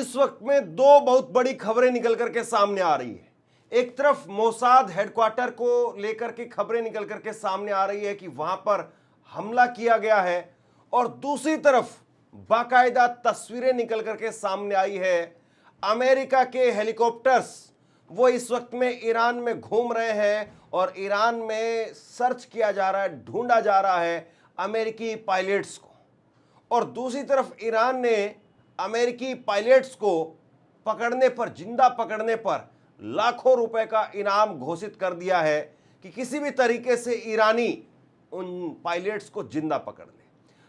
इस वक्त में दो बहुत बड़ी खबरें निकल करके सामने आ रही है। एक तरफ मोसाद हेडक्वार्टर को लेकर के खबरें निकल करके सामने आ रही है कि वहां पर हमला किया गया है, और दूसरी तरफ बाकायदा तस्वीरें निकल करके सामने आई है। अमेरिका के हेलीकॉप्टर्स वो इस वक्त में ईरान में घूम रहे हैं और ईरान में सर्च किया जा रहा है, ढूंढा जा रहा है अमेरिकी पायलट्स को। और दूसरी तरफ ईरान ने अमेरिकी पायलट्स को पकड़ने पर, जिंदा पकड़ने पर लाखों रुपए का इनाम घोषित कर दिया है कि किसी भी तरीके से ईरानी उन पायलट्स को जिंदा पकड़ ले।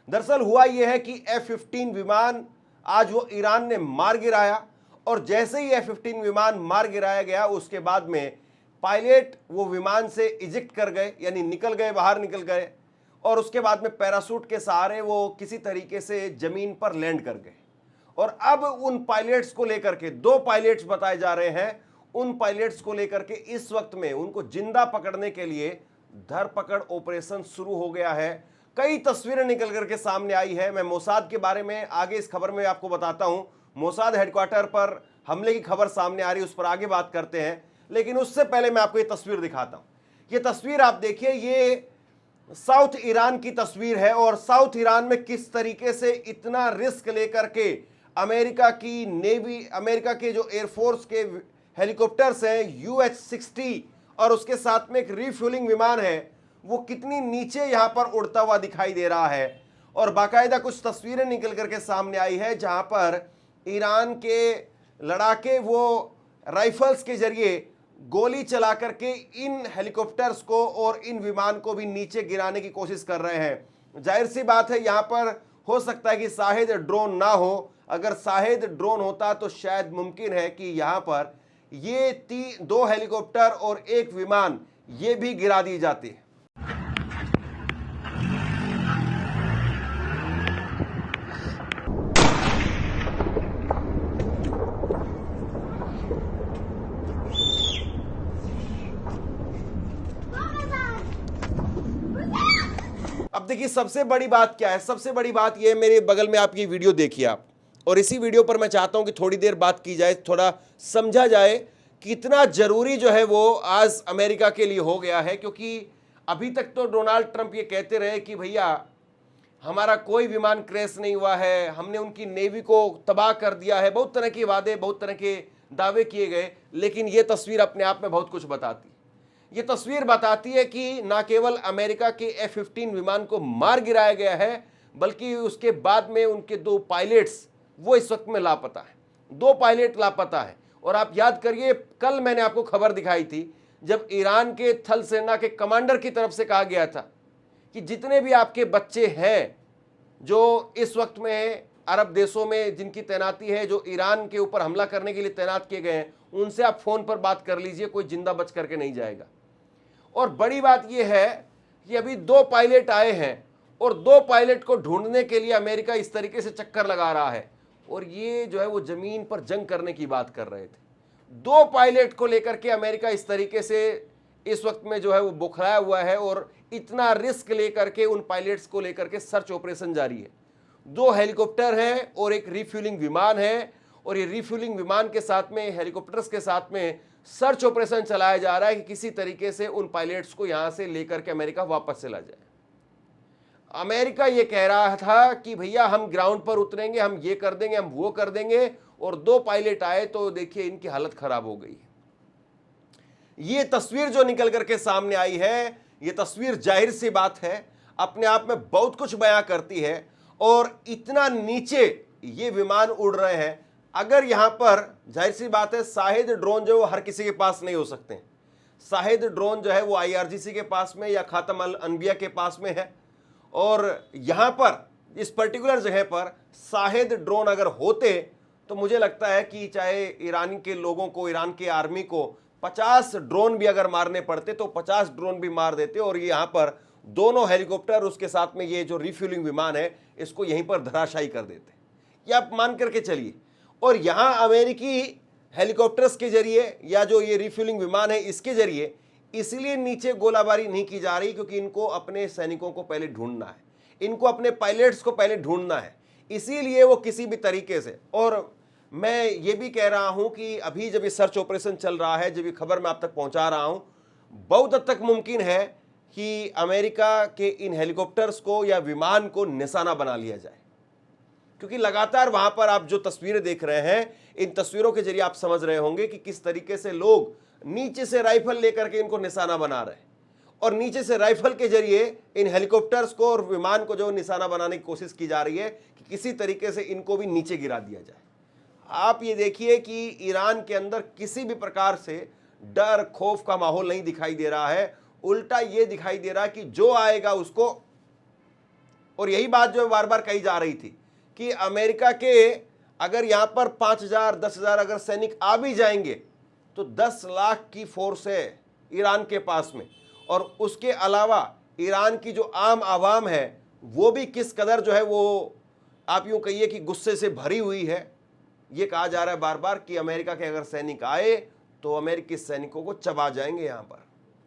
दरअसल हुआ यह है कि F-15 विमान आज वो ईरान ने मार गिराया, और जैसे ही F-15 विमान मार गिराया गया उसके बाद में पायलट वो विमान से इजेक्ट कर गए, यानी निकल गए, बाहर निकल गए, और उसके बाद में पैराशूट के सहारे वो किसी तरीके से जमीन पर लैंड कर गए। और अब उन पायलट्स को लेकर के, दो पायलट्स बताए जा रहे हैं, उन पायलट्स को लेकर के इस वक्त में उनको जिंदा पकड़ने के लिए धरपकड़ ऑपरेशन शुरू हो गया है। कई तस्वीरें निकल करके सामने आई है। मैं मोसाद के बारे में आगे इस खबर में आपको बताता हूं। मोसाद हेडक्वार्टर पर हमले की खबर सामने आ रही है, उस पर आगे बात करते हैं, लेकिन उससे पहले मैं आपको ये तस्वीर दिखाता हूं। ये तस्वीर आप देखिए, ये साउथ ईरान की तस्वीर है, और साउथ ईरान में किस तरीके से इतना रिस्क लेकर के अमेरिका की नेवी, अमेरिका के जो एयरफोर्स के हेलीकॉप्टर्स हैं UH-60, और उसके साथ में एक रिफ्यूलिंग विमान है, वो कितनी नीचे यहां पर उड़ता हुआ दिखाई दे रहा है। और बाकायदा कुछ तस्वीरें निकल करके सामने आई है जहां पर ईरान के लड़ाके वो राइफल्स के जरिए गोली चला करके इन हेलीकॉप्टर्स को और इन विमान को भी नीचे गिराने की कोशिश कर रहे हैं। जाहिर सी बात है, यहां पर हो सकता है कि शायद ड्रोन ना हो। अगर शायद ड्रोन होता तो शायद मुमकिन है कि यहां पर ये दो हेलीकॉप्टर और एक विमान ये भी गिरा दी जाती। अब देखिए सबसे बड़ी बात क्या है, सबसे बड़ी बात यह है, मेरे बगल में आप ये वीडियो देखिए आप, और इसी वीडियो पर मैं चाहता हूं कि थोड़ी देर बात की जाए, थोड़ा समझा जाए कितना जरूरी जो है वो आज अमेरिका के लिए हो गया है। क्योंकि अभी तक तो डोनाल्ड ट्रंप ये कहते रहे कि भैया हमारा कोई विमान क्रैश नहीं हुआ है, हमने उनकी नेवी को तबाह कर दिया है, बहुत तरह के वादे, बहुत तरह के दावे किए गए, लेकिन ये तस्वीर अपने आप में बहुत कुछ बताती है। ये तस्वीर बताती है कि ना केवल अमेरिका के F-15 विमान को मार गिराया गया है, बल्कि उसके बाद में उनके दो पायलट्स वो इस वक्त में लापता है, दो पायलट लापता है। और आप याद करिए, कल मैंने आपको खबर दिखाई थी जब ईरान के थल सेना के कमांडर की तरफ से कहा गया था कि जितने भी आपके बच्चे हैं जो इस वक्त में अरब देशों में जिनकी तैनाती है, जो ईरान के ऊपर हमला करने के लिए तैनात किए गए हैं, उनसे आप फोन पर बात कर लीजिए, कोई जिंदा बच करके नहीं जाएगा। और बड़ी बात यह है कि अभी दो पायलट आए हैं, और दो पायलट को ढूंढने के लिए अमेरिका इस तरीके से चक्कर लगा रहा है, और ये जो है वो जमीन पर जंग करने की बात कर रहे थे। दो पायलट को लेकर के अमेरिका इस तरीके से इस वक्त में जो है वो बुखराया हुआ है, और इतना रिस्क लेकर के उन पायलट्स को लेकर के सर्च ऑपरेशन जारी है। दो हेलीकॉप्टर हैं और एक रिफ्यूलिंग विमान है, और ये रिफ्यूलिंग विमान के साथ में, हेलीकॉप्टर्स के साथ में सर्च ऑपरेशन चलाया जा रहा है कि किसी तरीके से उन पायलट्स को यहां से लेकर के अमेरिका वापस चला जाए। अमेरिका ये कह रहा था कि भैया हम ग्राउंड पर उतरेंगे, हम ये कर देंगे, हम वो कर देंगे, और दो पायलट आए तो देखिए इनकी हालत खराब हो गई। ये तस्वीर जो निकल करके सामने आई है, ये तस्वीर जाहिर सी बात है अपने आप में बहुत कुछ बयां करती है। और इतना नीचे ये विमान उड़ रहे हैं, अगर यहां पर जाहिर सी बात है शाहिद ड्रोन जो हर किसी के पास नहीं हो सकते। शाहिद ड्रोन जो है वो IRGC के पास में या खातम अल अनबिया के पास में है, और यहां पर इस पर्टिकुलर जगह पर शाहिद ड्रोन अगर होते तो मुझे लगता है कि चाहे ईरान के लोगों को, ईरान के आर्मी को 50 ड्रोन भी अगर मारने पड़ते तो 50 ड्रोन भी मार देते, और यहाँ पर दोनों हेलीकॉप्टर उसके साथ में ये जो रिफ्यूलिंग विमान है इसको यहीं पर धराशायी कर देते। ये आप मान करके चलिए। और यहाँ अमेरिकी हेलीकॉप्टर्स के जरिए या जो ये रिफ्यूलिंग विमान है इसके जरिए इसलिए नीचे गोलाबारी नहीं की जा रही क्योंकि इनको अपने सैनिकों को पहले ढूंढना है, इनको अपने पायलट्स को पहले ढूंढना है, इसीलिए वो किसी भी तरीके से। और मैं ये भी कह रहा हूं कि अभी जब ये सर्च ऑपरेशन चल रहा है, जब ये खबर मैं आप तक पहुंचा रहा हूं, बहुत हद तक मुमकिन है कि अमेरिका के इन हेलीकॉप्टर्स को या विमान को निशाना बना लिया जाए, क्योंकि लगातार वहां पर आप जो तस्वीरें देख रहे हैं, इन तस्वीरों के जरिए आप समझ रहे होंगे कि किस तरीके से लोग नीचे से राइफल लेकर के इनको निशाना बना रहे हैं और नीचे से राइफल के जरिए इन हेलीकॉप्टर्स को और विमान को जो निशाना बनाने की कोशिश की जा रही है कि किसी तरीके से इनको भी नीचे गिरा दिया जाए। आप ये देखिए कि ईरान के अंदर किसी भी प्रकार से डर खौफ का माहौल नहीं दिखाई दे रहा है, उल्टा ये दिखाई दे रहा है कि जो आएगा उसको, और यही बात जो बार बार कही जा रही थी कि अमेरिका के अगर यहां पर 5,000 10,000 अगर सैनिक आ भी जाएंगे तो 10 लाख की फोर्स है ईरान के पास में, और उसके अलावा ईरान की जो आम आवाम है वो भी किस कदर जो है वो आप यूं कहिए कि गुस्से से भरी हुई है। ये कहा जा रहा है बार बार कि अमेरिका के अगर सैनिक आए तो अमेरिकी सैनिकों को चबा जाएंगे, यहां पर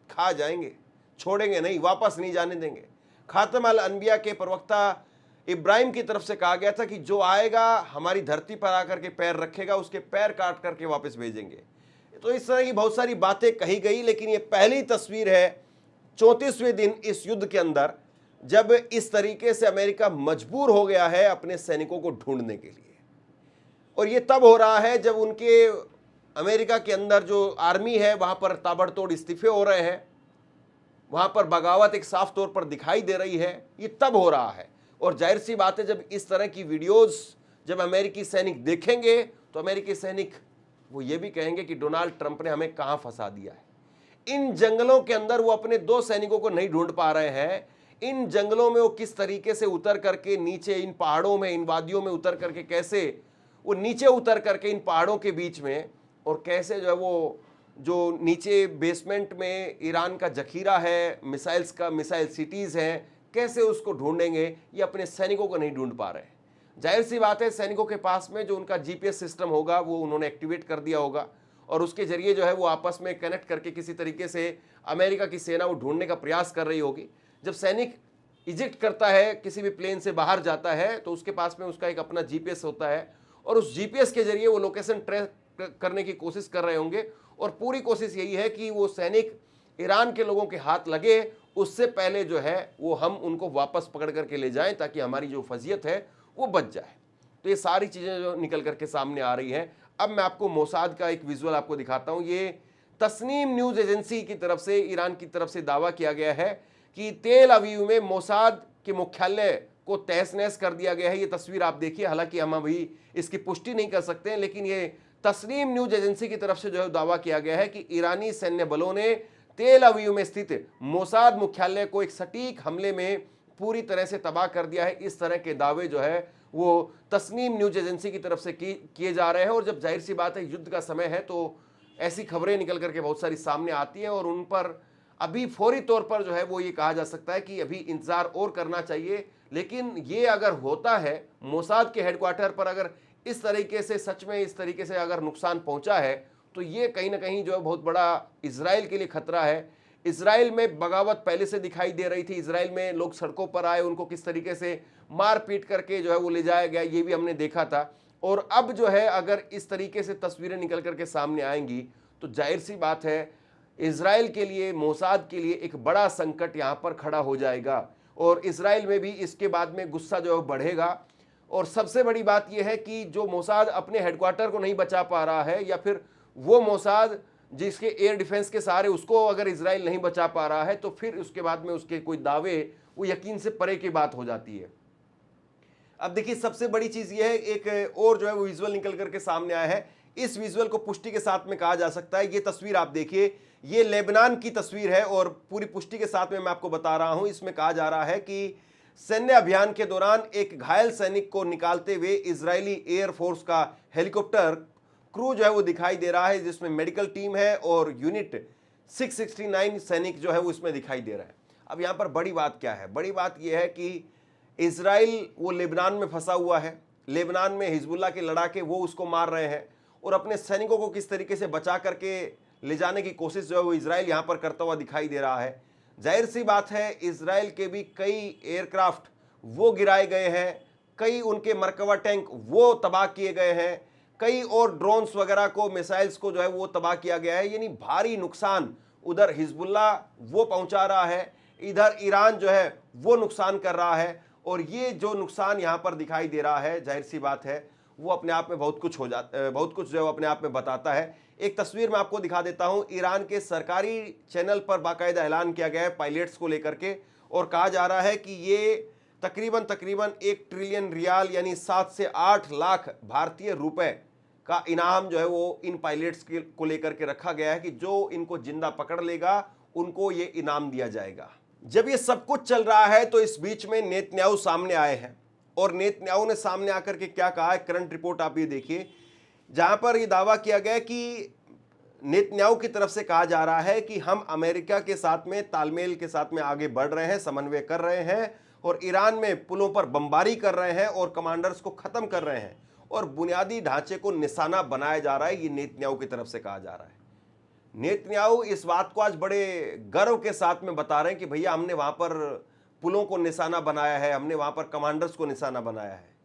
खा जाएंगे, छोड़ेंगे नहीं, वापस नहीं जाने देंगे। खातम अल अनबिया के प्रवक्ता इब्राहिम की तरफ से कहा गया था कि जो आएगा हमारी धरती पर आकर के पैर रखेगा उसके पैर काट करके वापस भेजेंगे। तो इस तरह की बहुत सारी बातें कही गई, लेकिन ये पहली तस्वीर है 34वें दिन इस युद्ध के अंदर जब इस तरीके से अमेरिका मजबूर हो गया है अपने सैनिकों को ढूंढने के लिए। और ये तब हो रहा है जब उनके अमेरिका के अंदर जो आर्मी है वहां पर ताबड़तोड़ इस्तीफे हो रहे हैं, वहां पर बगावत एक साफ तौर पर दिखाई दे रही है। ये तब हो रहा है, और जाहिर सी बात है जब इस तरह की वीडियोस जब अमेरिकी सैनिक देखेंगे तो अमेरिकी सैनिक वो ये भी कहेंगे कि डोनाल्ड ट्रंप ने हमें कहां फंसा दिया है। इन जंगलों के अंदर वो अपने 2 सैनिकों को नहीं ढूंढ पा रहे हैं। इन जंगलों में वो किस तरीके से उतर करके नीचे इन पहाड़ों में, इन वादियों में उतर करके कैसे वो नीचे उतर करके इन पहाड़ों के बीच में, और कैसे जो है वो जो नीचे बेसमेंट में ईरान का जखीरा है मिसाइल्स का, मिसाइल सिटीज़ हैं, कैसे उसको ढूंढेंगे, ये अपने सैनिकों को नहीं ढूंढ पा रहे हैं। जाहिर सी बात है सैनिकों के पास में जो उनका जीपीएस सिस्टम होगा वो उन्होंने एक्टिवेट कर दिया होगा, और उसके जरिए जो है वो आपस में कनेक्ट करके किसी तरीके से अमेरिका की सेना वो ढूंढने का प्रयास कर रही होगी। जब सैनिक इजेक्ट करता है, किसी भी प्लेन से बाहर जाता है, तो उसके पास में उसका एक अपना जीपीएस होता है, और उस जीपीएस के जरिए वो लोकेशन ट्रेस करने की कोशिश कर रहे होंगे, और पूरी कोशिश यही है कि वो सैनिक ईरान के लोगों के हाथ लगे उससे पहले जो है वो हम उनको वापस पकड़ करके ले जाएं, ताकि हमारी जो फजीयत है वो बच जाए। तो ये सारी चीज़ें जो निकल करके सामने आ रही हैं। अब मैं आपको मोसाद का एक विजुअल आपको दिखाता हूं। ये तस्नीम न्यूज़ एजेंसी की तरफ से, ईरान की तरफ से दावा किया गया है कि तेल अवीव में मोसाद के मुख्यालय को तहस नहस कर दिया गया है। ये तस्वीर आप देखिए, हालांकि हम अभी इसकी पुष्टि नहीं कर सकते हैं, लेकिन ये तस्नीम न्यूज़ एजेंसी की तरफ से जो है दावा किया गया है कि ईरानी सैन्य बलों ने तेल अवीव में स्थित मोसाद मुख्यालय को एक सटीक हमले में पूरी तरह से तबाह कर दिया है। इस तरह के दावे जो है वो तस्नीम न्यूज़ एजेंसी की तरफ से किए जा रहे हैं। और जब जाहिर सी बात है युद्ध का समय है तो ऐसी खबरें निकल करके बहुत सारी सामने आती हैं, और उन पर अभी फौरी तौर पर जो है वो ये कहा जा सकता है कि अभी इंतजार और करना चाहिए। लेकिन ये अगर होता है, मोसाद के हेडक्वार्टर पर अगर इस तरीके से सच में इस तरीके से अगर नुकसान पहुंचा है, तो ये कहीं ना कहीं जो है बहुत बड़ा इजराइल के लिए खतरा है। इजराइल में बगावत पहले से दिखाई दे रही थी, इजराइल में लोग सड़कों पर आए, उनको किस तरीके से मार पीट करके जो है वो ले जाया गया, ये भी हमने देखा था। और अब जो है अगर इस तरीके से तस्वीरें निकल करके सामने आएंगी तो जाहिर सी बात है इजराइल के लिए, मोसाद के लिए एक बड़ा संकट यहाँ पर खड़ा हो जाएगा, और इजराइल में भी इसके बाद में गुस्सा जो है बढ़ेगा। और सबसे बड़ी बात यह है कि जो मोसाद अपने हेडक्वार्टर को नहीं बचा पा रहा है, या फिर वो मोसाद जिसके एयर डिफेंस के सहारे उसको अगर इजराइल नहीं बचा पा रहा है, तो फिर उसके बाद में उसके कोई दावे वो यकीन से परे की बात हो जाती है। अब देखिए सबसे बड़ी चीज ये है, एक और जो है वो विजुअल निकल करके सामने आया है। इस विजुअल को पुष्टि के साथ में कहा जा सकता है, ये तस्वीर आप देखिए, ये लेबनान की तस्वीर है, और पूरी पुष्टि के साथ में मैं आपको बता रहा हूं। इसमें कहा जा रहा है कि सैन्य अभियान के दौरान एक घायल सैनिक को निकालते हुए इजरायली एयरफोर्स का हेलीकॉप्टर क्रू जो है वो दिखाई दे रहा है, जिसमें मेडिकल टीम है और यूनिट 669 सैनिक जो है वो इसमें दिखाई दे रहा है। अब यहाँ पर बड़ी बात क्या है? बड़ी बात यह है कि इजराइल वो लेबनान में फंसा हुआ है, लेबनान में हिजबुल्लाह के लड़ाके वो उसको मार रहे हैं, और अपने सैनिकों को किस तरीके से बचा करके ले जाने की कोशिश जो है वो इजराइल यहाँ पर करता हुआ दिखाई दे रहा है। जाहिर सी बात है इजराइल के भी कई एयरक्राफ्ट वो गिराए गए हैं, कई उनके मरकवा टैंक वो तबाह किए गए हैं, कई और ड्रोन्स वगैरह को, मिसाइल्स को जो है वो तबाह किया गया है। यानी भारी नुकसान उधर हिजबुल्लाह वो पहुंचा रहा है, इधर ईरान जो है वो नुकसान कर रहा है। और ये जो नुकसान यहाँ पर दिखाई दे रहा है, जाहिर सी बात है वो अपने आप में बहुत कुछ बहुत कुछ जो है अपने आप में बताता है। एक तस्वीर मैं आपको दिखा देता हूँ। ईरान के सरकारी चैनल पर बाकायदा ऐलान किया गया है पायलट्स को लेकर के, और कहा जा रहा है कि ये तकरीबन 1 ट्रिलियन रियाल यानी 7 से 8 लाख भारतीय रुपए का इनाम जो है वो इन पायलट्स को लेकर के रखा गया है कि जो इनको जिंदा पकड़ लेगा उनको ये इनाम दिया जाएगा। जब ये सब कुछ चल रहा है तो इस बीच में नेतन्याहू सामने आए हैं, और नेतन्याहू ने सामने आकर के क्या कहा है, करंट रिपोर्ट आप ये देखिए, जहां पर ये दावा किया गया कि नेतन्याहू की तरफ से कहा जा रहा है कि हम अमेरिका के साथ में तालमेल के साथ में आगे बढ़ रहे हैं, समन्वय कर रहे हैं, और ईरान में पुलों पर बमबारी कर रहे हैं और कमांडर्स को खत्म कर रहे हैं, और बुनियादी ढांचे को निशाना बनाया जा रहा है। ये नेतन्याहू की तरफ से कहा जा रहा है। नेतन्याहू इस बात को आज बड़े गर्व के साथ में बता रहे हैं कि भैया हमने वहां पर पुलों को निशाना बनाया है, हमने वहां पर कमांडर्स को निशाना बनाया है।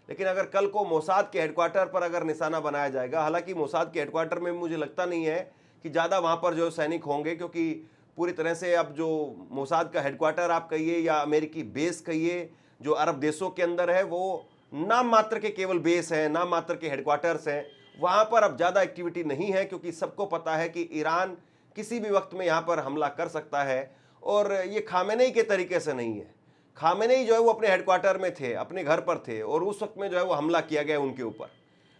लेकिन अगर कल को मोसाद के हेडक्वार्टर पर अगर निशाना बनाया जाएगा, हालांकि मोसाद के हेडक्वार्टर में मुझे लगता नहीं है कि ज़्यादा वहाँ पर जो सैनिक होंगे, क्योंकि पूरी तरह से अब जो मोसाद का हेडक्वार्टर आप कहिए या अमेरिकी बेस कहिए जो अरब देशों के अंदर है, वो नाम मात्र के केवल बेस हैं, नाम मात्र के हेडक्वार्टर्स हैं। वहाँ पर अब ज़्यादा एक्टिविटी नहीं है, क्योंकि सबको पता है कि ईरान किसी भी वक्त में यहाँ पर हमला कर सकता है। और ये खामेनेई के तरीके से नहीं है। खामेनेई जो है वो अपने हेडक्वार्टर में थे, अपने घर पर थे, और उस वक्त में जो है वो हमला किया गया उनके ऊपर।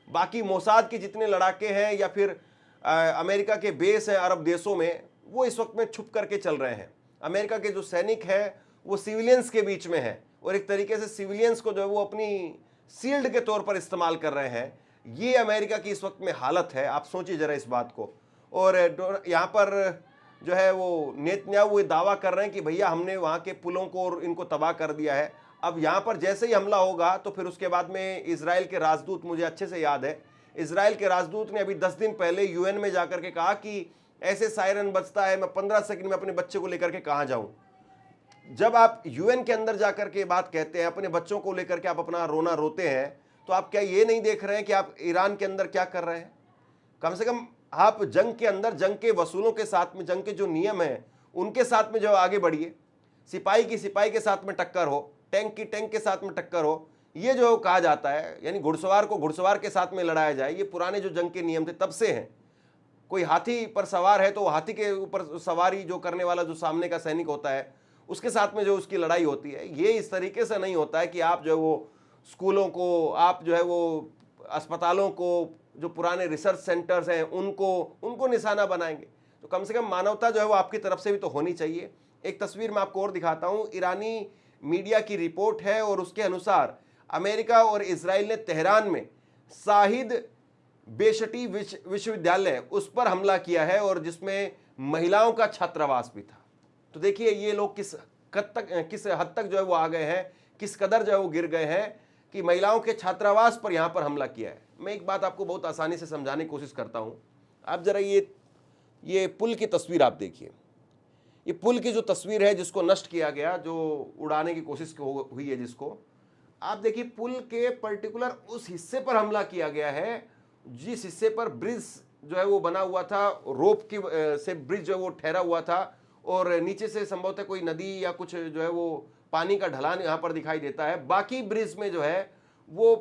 बाकी मोसाद के जितने लड़ाके हैं या फिर अमेरिका के बेस हैं अरब देशों में, वो इस वक्त में छुप करके चल रहे हैं। अमेरिका के जो सैनिक हैं वो सिविलियंस के बीच में हैं, और एक तरीके से सिविलियंस को जो है वो अपनी शील्ड के तौर पर इस्तेमाल कर रहे हैं। ये अमेरिका की इस वक्त में हालत है, आप सोचिए ज़रा इस बात को। और यहाँ पर जो है वो नेतन्याहू वो दावा कर रहे हैं कि भैया हमने वहाँ के पुलों को और इनको तबाह कर दिया है। अब यहाँ पर जैसे ही हमला होगा तो फिर उसके बाद में इजराइल के राजदूत, मुझे अच्छे से याद है, इजराइल के राजदूत ने अभी 10 दिन पहले यूएन में जाकर के कहा कि ऐसे सायरन बजता है, मैं 15 सेकंड में अपने बच्चे को लेकर के कहाँ जाऊँ। जब आप यूएन के अंदर जाकर के बात कहते हैं, अपने बच्चों को लेकर के आप अपना रोना रोते हैं, तो आप क्या ये नहीं देख रहे हैं कि आप ईरान के अंदर क्या कर रहे हैं? कम से कम आप जंग के अंदर, जंग के वसूलों के साथ में, जंग के जो नियम हैं उनके साथ में जो आगे बढ़िए। सिपाही की सिपाही के साथ में टक्कर हो, टैंक की टैंक के साथ में टक्कर हो, ये जो कहा जाता है, यानी घुड़सवार को घुड़सवार के साथ में लड़ाया जाए, ये पुराने जो जंग के नियम थे तब से हैं। कोई हाथी पर सवार है तो हाथी के ऊपर सवारी जो करने वाला जो सामने का सैनिक होता है उसके साथ में जो उसकी लड़ाई होती है, ये इस तरीके से नहीं होता है कि आप जो है वो स्कूलों को, आप जो है वो अस्पतालों को, जो पुराने रिसर्च सेंटर्स हैं उनको निशाना बनाएंगे। तो कम से कम मानवता जो है वो आपकी तरफ से भी तो होनी चाहिए। एक तस्वीर मैं आपको और दिखाता हूँ, ईरानी मीडिया की रिपोर्ट है, और उसके अनुसार अमेरिका और इजराइल ने तेहरान में शाहिद बेशटी विश्वविद्यालय उस पर हमला किया है, और जिसमें महिलाओं का छात्रावास भी था। तो देखिए ये लोग किस हद तक जो है वो आ गए हैं, किस कदर जो है वो गिर गए हैं कि महिलाओं के छात्रावास पर यहाँ पर हमला किया है। मैं एक बात आपको बहुत आसानी से समझाने की कोशिश करता हूँ। आप जरा ये पुल की तस्वीर आप देखिए। ये पुल की जो तस्वीर है जिसको नष्ट किया गया, जो उड़ाने की कोशिश हुई है जिसको, आप देखिए पुल के पर्टिकुलर उस हिस्से पर हमला किया गया है जिस हिस्से पर ब्रिज जो है वो बना हुआ था, रोप की से ब्रिज जो है वो ठहरा हुआ था, और नीचे से संभवतः कोई नदी या कुछ जो है वो पानी का ढलान यहाँ पर दिखाई देता है। बाकी ब्रिज में जो है वो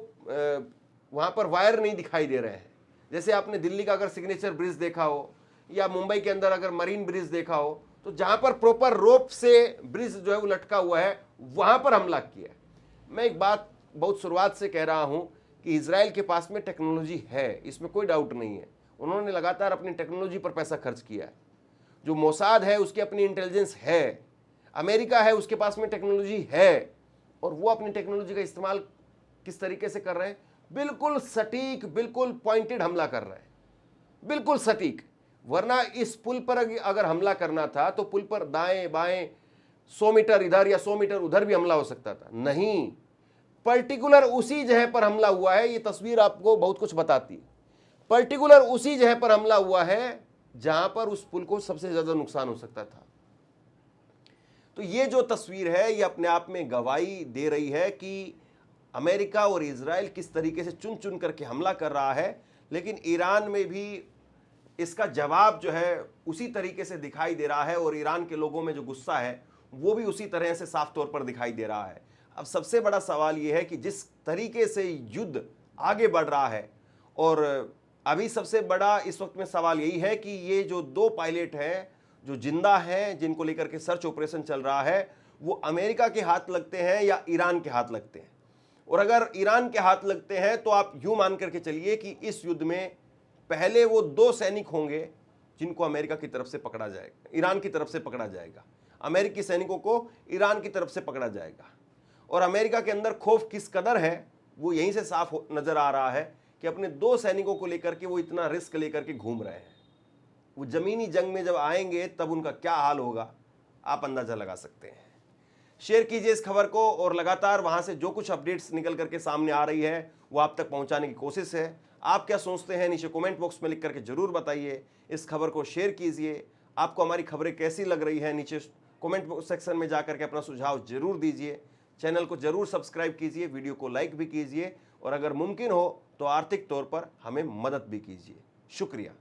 वहाँ पर वायर नहीं दिखाई दे रहे हैं। जैसे आपने दिल्ली का अगर सिग्नेचर ब्रिज देखा हो या मुंबई के अंदर अगर मरीन ब्रिज देखा हो, तो जहाँ पर प्रॉपर रोप से ब्रिज जो है वो लटका हुआ है, वहाँ पर हमला किया है। मैं एक बात बहुत शुरुआत से कह रहा हूँ कि इजराइल के पास में टेक्नोलॉजी है, इसमें कोई डाउट नहीं है। उन्होंने लगातार अपनी टेक्नोलॉजी पर पैसा खर्च किया है। जो मोसाद है उसकी अपनी इंटेलिजेंस है, अमेरिका है उसके पास में टेक्नोलॉजी है, और वो अपनी टेक्नोलॉजी का इस्तेमाल किस तरीके से कर रहे हैं? बिल्कुल सटीक, बिल्कुल पॉइंटेड हमला कर रहे हैं, बिल्कुल सटीक। वरना इस पुल पर अगर हमला करना था तो पुल पर दाएं बाएं 100 मीटर इधर या 100 मीटर उधर भी हमला हो सकता था। नहीं, पर्टिकुलर उसी जगह पर हमला हुआ है। ये तस्वीर आपको बहुत कुछ बताती है। पर्टिकुलर उसी जगह पर हमला हुआ है जहां पर उस पुल को सबसे ज्यादा नुकसान हो सकता था। तो ये जो तस्वीर है ये अपने आप में गवाही दे रही है कि अमेरिका और इजराइल किस तरीके से चुन चुन करके हमला कर रहा है। लेकिन ईरान में भी इसका जवाब जो है उसी तरीके से दिखाई दे रहा है और ईरान के लोगों में जो गुस्सा है वो भी उसी तरह से साफ तौर पर दिखाई दे रहा है। अब सबसे बड़ा सवाल ये है कि जिस तरीके से युद्ध आगे बढ़ रहा है, और अभी सबसे बड़ा इस वक्त में सवाल यही है कि ये जो 2 पायलट हैं जो जिंदा हैं, जिनको लेकर के सर्च ऑपरेशन चल रहा है, वो अमेरिका के हाथ लगते हैं या ईरान के हाथ लगते हैं। और अगर ईरान के हाथ लगते हैं तो आप यूं मान करके चलिए कि इस युद्ध में पहले वो 2 सैनिक होंगे जिनको अमेरिका की तरफ से पकड़ा जाएगा, ईरान की तरफ से पकड़ा जाएगा। अमेरिकी सैनिकों को ईरान की तरफ से पकड़ा जाएगा। और अमेरिका के अंदर खौफ किस कदर है वो यहीं से साफ नजर आ रहा है कि अपने 2 सैनिकों को लेकर के वो इतना रिस्क लेकर के घूम रहे हैं। वो जमीनी जंग में जब आएंगे तब उनका क्या हाल होगा आप अंदाजा लगा सकते हैं। शेयर कीजिए इस खबर को और लगातार वहां से जो कुछ अपडेट्स निकल करके सामने आ रही है वो आप तक पहुंचाने की कोशिश है। आप क्या सोचते हैं नीचे कमेंट बॉक्स में लिख करके जरूर बताइए। इस खबर को शेयर कीजिए। आपको हमारी खबरें कैसी लग रही है नीचे कमेंट सेक्शन में जाकर के अपना सुझाव जरूर दीजिए। चैनल को जरूर सब्सक्राइब कीजिए, वीडियो को लाइक भी कीजिए और अगर मुमकिन हो तो आर्थिक तौर पर हमें मदद भी कीजिए। शुक्रिया।